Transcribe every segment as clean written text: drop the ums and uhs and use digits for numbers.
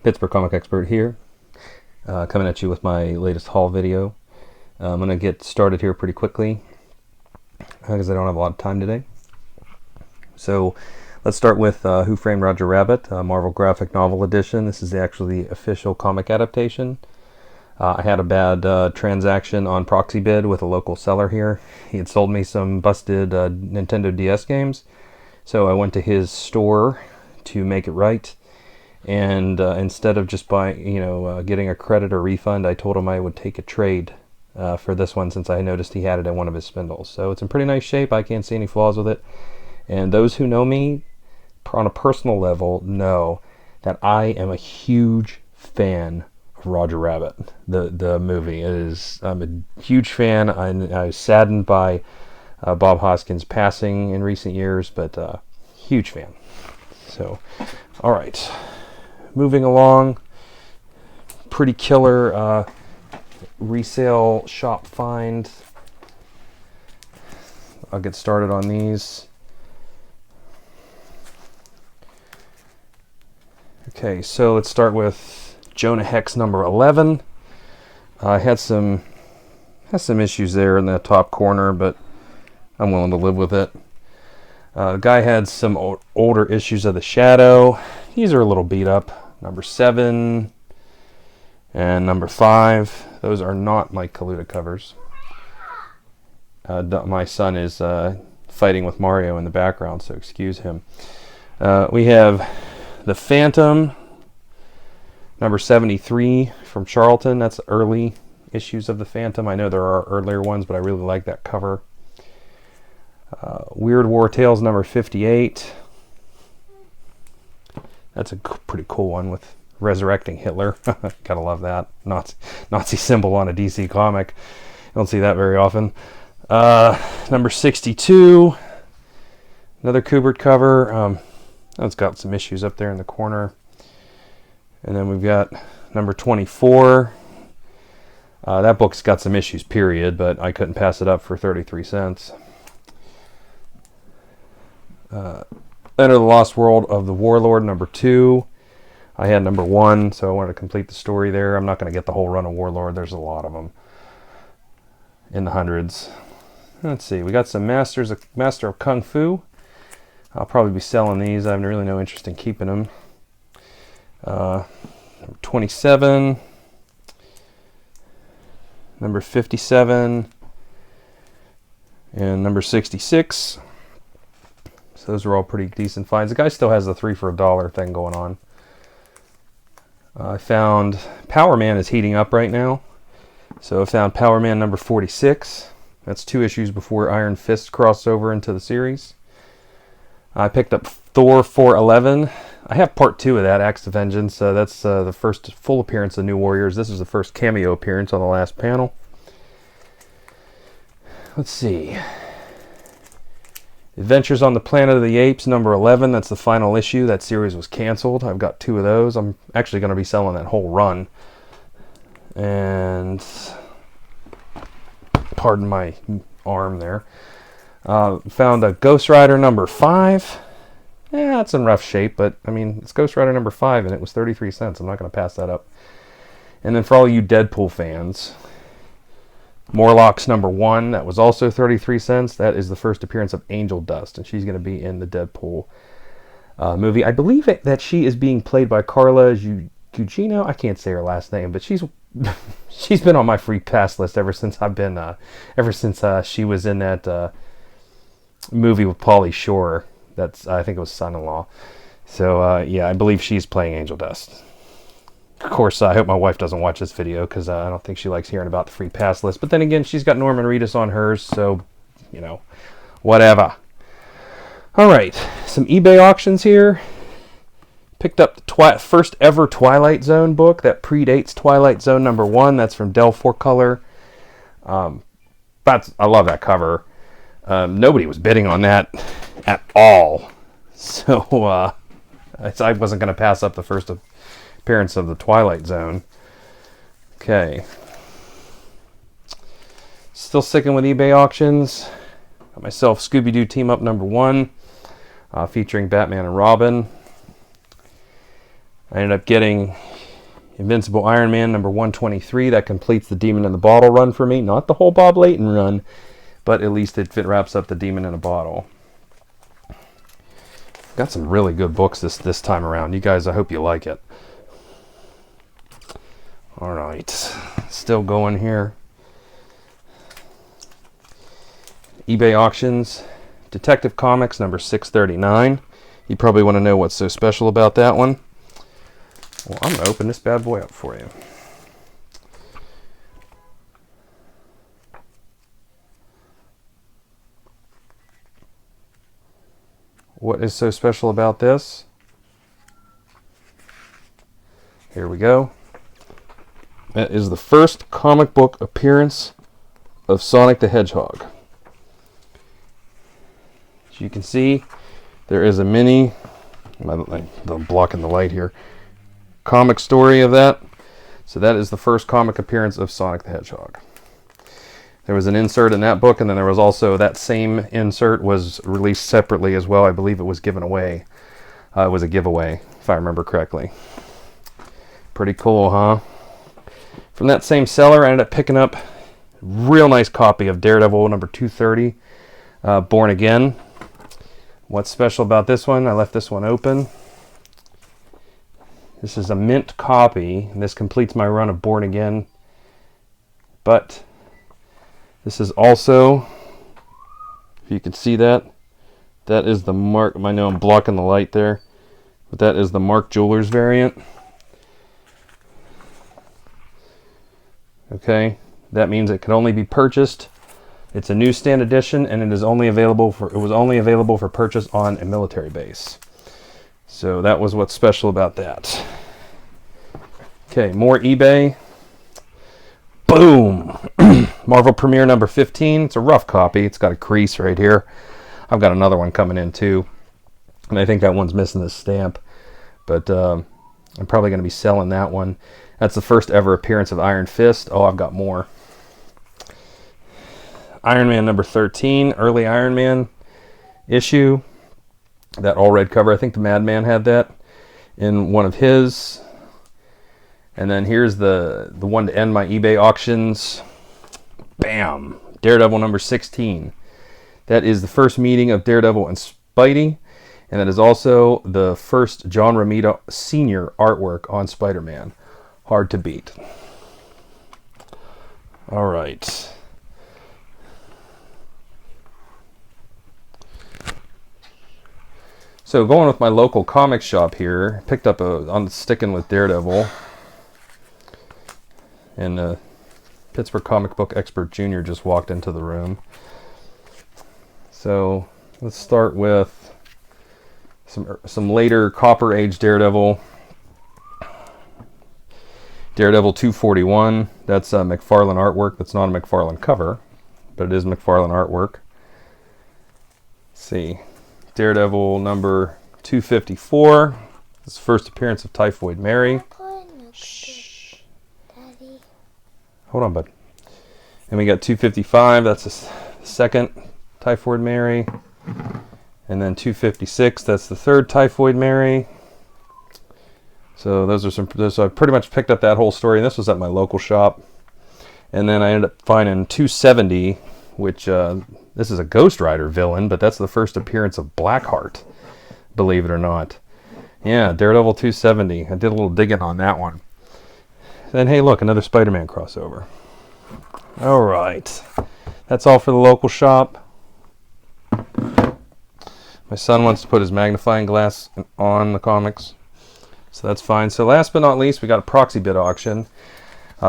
Pittsburgh Comic Expert here, coming at you with my latest haul video. I'm going to get started here pretty quickly because I don't have a lot of time today. So let's start with Who Framed Roger Rabbit, Marvel Graphic Novel Edition. This is actually the official comic adaptation. I had a bad transaction on proxy bid with a local seller here. He had sold me some busted Nintendo DS games, so I went to his store to make it right. And instead of just getting a credit or refund, I told him I would take a trade for this one since I noticed he had it in one of his spindles. So it's in pretty nice shape. I can't see any flaws with it. And those who know me on a personal level know that I am a huge fan of Roger Rabbit, the movie. I'm a huge fan. I was saddened by Bob Hoskins' passing in recent years, but huge fan. So, all right. Moving along, pretty killer resale shop find. I'll get started on these. Okay, so let's start with Jonah Hex number 11. I had some issues there in the top corner, but I'm willing to live with it. The guy had some older issues of The Shadow. These are a little beat up. Number 7 and number 5. Those are not my Kaluta covers. My son is fighting with Mario in the background, so excuse him. We have The Phantom, number 73 from Charlton. That's early issues of The Phantom. I know there are earlier ones, but I really like that cover. Weird War Tales number 58. That's a pretty cool one with resurrecting Hitler. Gotta love that. Nazi symbol on a DC comic. Don't see that very often. Number 62. Another Kubert cover. It's got some issues up there in the corner. And then we've got number 24. That book's got some issues, period, but I couldn't pass it up for 33 cents. Enter the Lost World of the Warlord, number 2. I had number 1, so I wanted to complete the story there. I'm not going to get the whole run of Warlord. There's a lot of them in the hundreds. Let's see. We got some Master of Kung Fu. I'll probably be selling these. I have really no interest in keeping them. Number 27. Number 57. And number 66. So those are all pretty decent finds. The guy still has the 3 for $1 thing going on. I found Power Man is heating up right now. So I found Power Man number 46. That's 2 issues before Iron Fist crossed over into the series. I picked up Thor 411. I have part 2 of that, Acts of Vengeance. That's the first full appearance of New Warriors. This is the first cameo appearance on the last panel. Let's see. Adventures on the Planet of the Apes, number 11. That's the final issue. That series was canceled. I've got 2 of those. I'm actually going to be selling that whole run. And pardon my arm there. Found a Ghost Rider number 5. Yeah, it's in rough shape, but I mean, it's Ghost Rider number 5, and it was 33 cents. I'm not going to pass that up. And then for all you Deadpool fans, Morlocks number 1, that was also 33 cents. That is the first appearance of Angel Dust, and she's going to be in the Deadpool movie. I believe that she is being played by Carla Gugino. I can't say her last name, but she's been on my free pass list ever since she was in that movie with Pauly Shore. I think it was Son-in-Law. So yeah, I believe she's playing Angel Dust. Of course, I hope my wife doesn't watch this video because I don't think she likes hearing about the free pass list. But then again, she's got Norman Reedus on hers, so, whatever. All right, some eBay auctions here. Picked up the first ever Twilight Zone book that predates Twilight Zone number 1. That's from Del 4-Color. I love that cover. Nobody was bidding on that at all. So I wasn't going to pass up the first appearance of the Twilight Zone. Okay. Still sticking with eBay auctions. Got myself Scooby-Doo Team Up number 1, featuring Batman and Robin. I ended up getting Invincible Iron Man number 123. That completes the Demon in the Bottle run for me. Not the whole Bob Layton run, but at least it wraps up the Demon in a Bottle. Got some really good books this time around. You guys, I hope you like it. All right, still going here. eBay auctions, Detective Comics number 639. You probably want to know what's so special about that one. Well, I'm going to open this bad boy up for you. What is so special about this? Here we go. That is the first comic book appearance of Sonic the Hedgehog. As you can see, there is a mini, I'm blocking the light here, comic story of that. So that is the first comic appearance of Sonic the Hedgehog. There was an insert in that book, and then there was also that same insert was released separately as well. I believe it was given away. It was a giveaway, if I remember correctly. Pretty cool, huh? From that same seller, I ended up picking up a real nice copy of Daredevil number 230, Born Again. What's special about this one? I left this one open. This is a mint copy, and this completes my run of Born Again. But this is also, if you can see that, that is the Mark, I know I'm blocking the light there, but that is the Mark Jewelers variant. Okay, that means it can only be purchased. It's a newsstand edition, and it was only available for purchase on a military base. So that was what's special about that. Okay, more eBay. Boom! Marvel Premiere number 15. It's a rough copy. It's got a crease right here. I've got another one coming in too, and I think that one's missing the stamp, but I'm probably going to be selling that one. That's the first ever appearance of Iron Fist. Oh, I've got more. Iron Man number 13, early Iron Man issue. That all red cover. I think the Madman had that in one of his. And then here's the one to end my eBay auctions. Bam! Daredevil number 16. That is the first meeting of Daredevil and Spidey. And that is also the first John Romita Sr. artwork on Spider-Man. Hard to beat. All right. So going with my local comic shop here, picked up on sticking with Daredevil. And Pittsburgh Comic Book Expert Jr. just walked into the room. So let's start with some later Copper Age Daredevil. Daredevil 241. That's McFarlane artwork. That's not a McFarlane cover, but it is McFarlane artwork. Let's see. Daredevil number 254. This is the first appearance of Typhoid Mary. Shh. Daddy. Hold on, bud. And we got 255. That's the second Typhoid Mary. And then 256. That's the third Typhoid Mary. So those are so I pretty much picked up that whole story, and this was at my local shop. And then I ended up finding 270, which this is a Ghost Rider villain, but that's the first appearance of Blackheart, believe it or not. Yeah, Daredevil 270. I did a little digging on that one. Then hey, look, another Spider-Man crossover. All right, that's all for the local shop. My son wants to put his magnifying glass on the comics, so that's fine. So last but not least, we got a proxy bid auction.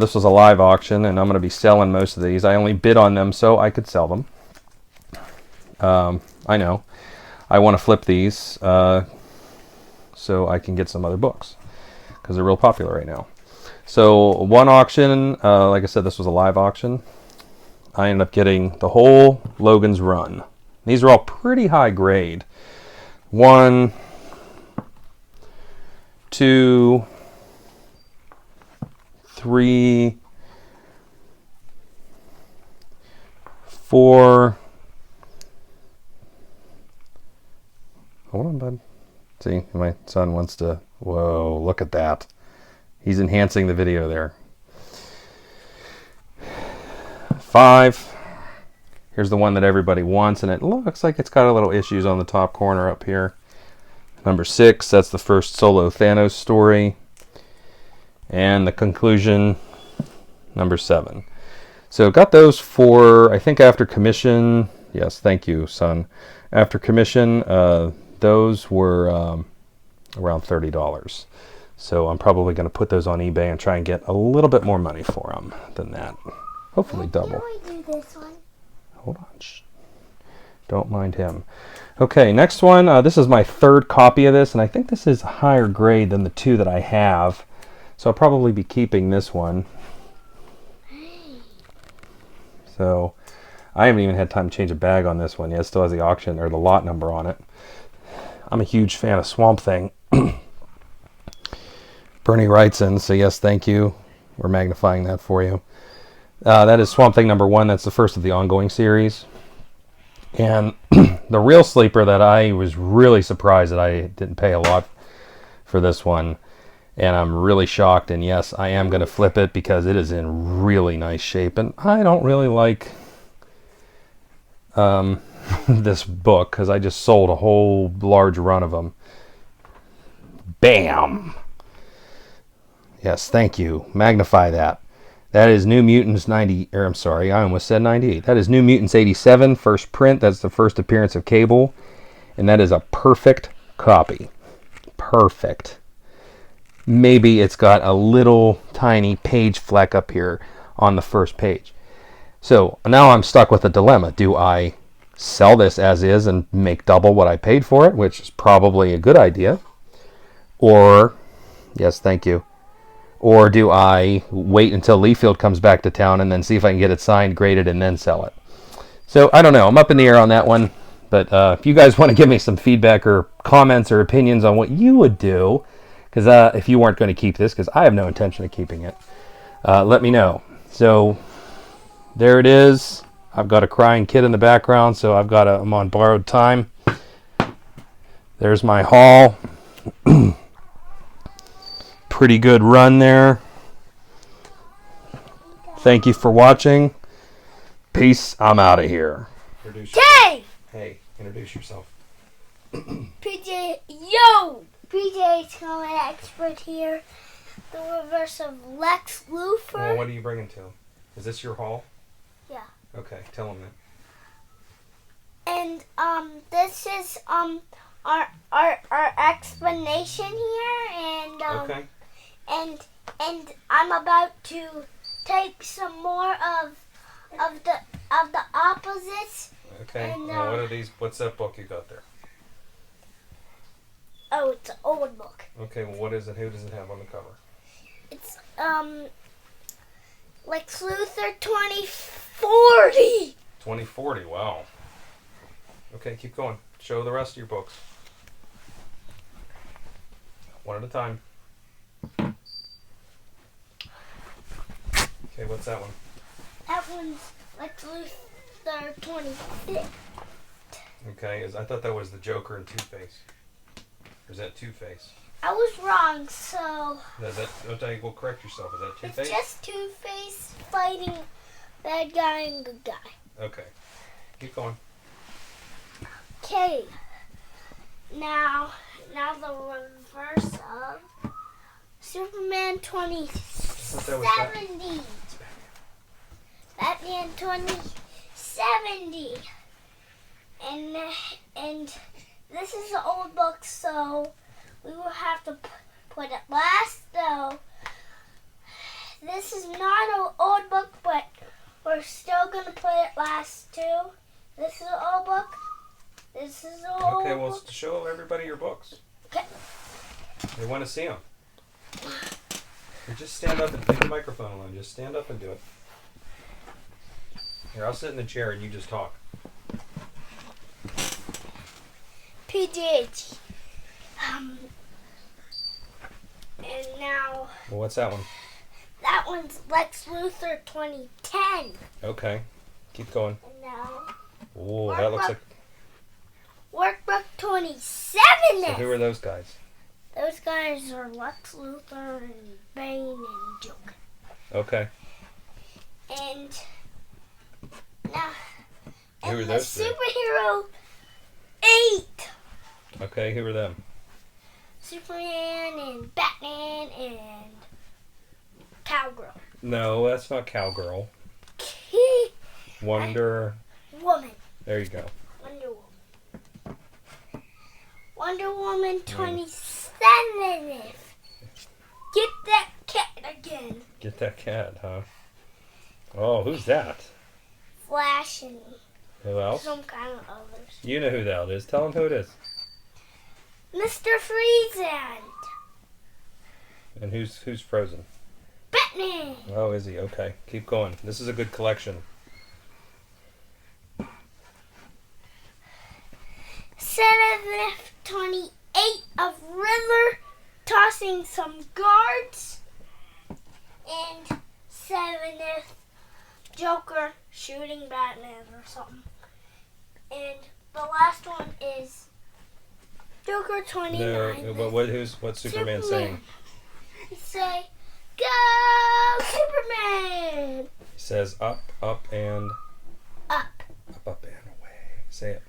This was a live auction, and I'm going to be selling most of these. I only bid on them so I could sell them. I know. I want to flip these so I can get some other books because they're real popular right now. So one auction, like I said, this was a live auction. I ended up getting the whole Logan's Run. These are all pretty high grade. 1, 2, 3, 4. Hold on, bud. See, my son wants to. Whoa, look at that. He's enhancing the video there. 5. Here's the one that everybody wants, and it looks like it's got a little issues on the top corner up here. Number 6, that's the first solo Thanos story. And the conclusion, number 7. So got those for, I think after commission, yes, thank you, son. After commission, those were around $30. So I'm probably going to put those on eBay and try and get a little bit more money for them than that. Hopefully double. Can we do this one? Hold on. Shh. Don't mind him. Okay, next one. This is my 3rd copy of this, and I think this is a higher grade than the 2 that I have. So I'll probably be keeping this one. So I haven't even had time to change a bag on this one yet. It still has the auction or the lot number on it. I'm a huge fan of Swamp Thing. Bernie writes in, so yes, thank you. We're magnifying that for you. That is Swamp Thing number 1. That's the first of the ongoing series. And the real sleeper that I was really surprised that I didn't pay a lot for this one. And I'm really shocked. And yes, I am going to flip it because it is in really nice shape. And I don't really like this book because I just sold a whole large run of them. Bam! Yes, thank you. Magnify that. That is New Mutants 90, or I'm sorry, I almost said 98. That is New Mutants 87, first print. That's the first appearance of Cable. And that is a perfect copy. Perfect. Maybe it's got a little tiny page fleck up here on the first page. So now I'm stuck with a dilemma. Do I sell this as is and make double what I paid for it, which is probably a good idea? Or, yes, thank you. Or do I wait until Leafield comes back to town and then see if I can get it signed, graded, and then sell it? So I don't know. I'm up in the air on that one. But if you guys want to give me some feedback or comments or opinions on what you would do, because if you weren't going to keep this, because I have no intention of keeping it, let me know. So there it is. I've got a crying kid in the background, so I'm on borrowed time. There's my haul. Pretty good run there. Thank you for watching. Peace. I'm out of here. Hey! Hey, introduce yourself. PJ, yo! PJ's comic expert here. The reverse of Lex Luthor. Well, what are you bringing to him? Is this your haul? Yeah. Okay, tell him that. And this is our explanation here, and Okay. and I'm about to take some more of the opposites. Okay. And, Now, what are these? What's that book you got there? Oh, it's an old book. Okay. Well, what is it? Who does it have on the cover? It's Lex Luthor 2040. 2040. Wow. Okay, keep going. Show the rest of your books. One at a time. Okay, what's that one? That one's Lex Luthor 25th. Okay, I thought that was the Joker and Two-Face. Or is that Two-Face? I was wrong, so Okay, well, correct yourself. Is that it's Two-Face? just Two-Face fighting bad guy and good guy. Okay. Keep going. Okay. Now the reverse of Superman 2070. Batman 2070. And this is an old book, so we will have to put it last, though. This is not an old book, but we're still going to put it last, too. This is an old book. This is an old Okay, well, book. show everybody your books. Okay. They want to see them. You just stand up and take the microphone alone. Just stand up and do it. Here, I'll sit in the chair and you just talk. PDH. And now Well, what's that one? that one's Lex Luthor 2010. Okay. Keep going. And now Oh, that looks like... Workbook 27. So who are those guys? Those guys are Lex Luthor and Bane and Joker. Okay. And now, Who are and the those three? superhero 8. Okay, who are them? Superman and Batman and Cowgirl. No, that's not Cowgirl. Wonder. Woman. There you go. Wonder Woman. Wonder Woman 27th. Get that cat again. Get that cat, huh? Oh, who's that? Flash and Who else? some kind of others. You know who that is. Tell him who it is. Mr. Freeze and And who's frozen? Batman. Oh, is he? Okay. Keep going. This is a good collection. 7th, 28 of Riddler tossing some guards. And 7th, Joker shooting Batman or something. And the last one is Joker 29. No, what's Superman saying? He say, "Go Superman!" He says up, and Up, up and away. Say it.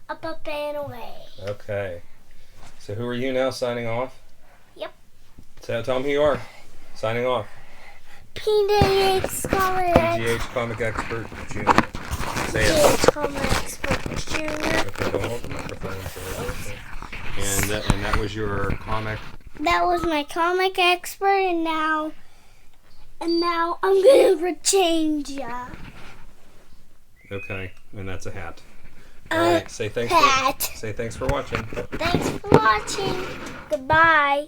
up, up and away. Okay. So who are you now signing off? Yep. So tell them who you are. Signing off. PDH Scholar PGH Comic Expert Junior. Say it. PDH Comic Expert Junior. Okay, don't hold the microphone. So and that was your comic. That was my comic expert, and now I'm gonna change ya. Okay, and that's a hat. All right, say thanks. Hat. Say thanks for watching. Thanks for watching. Goodbye.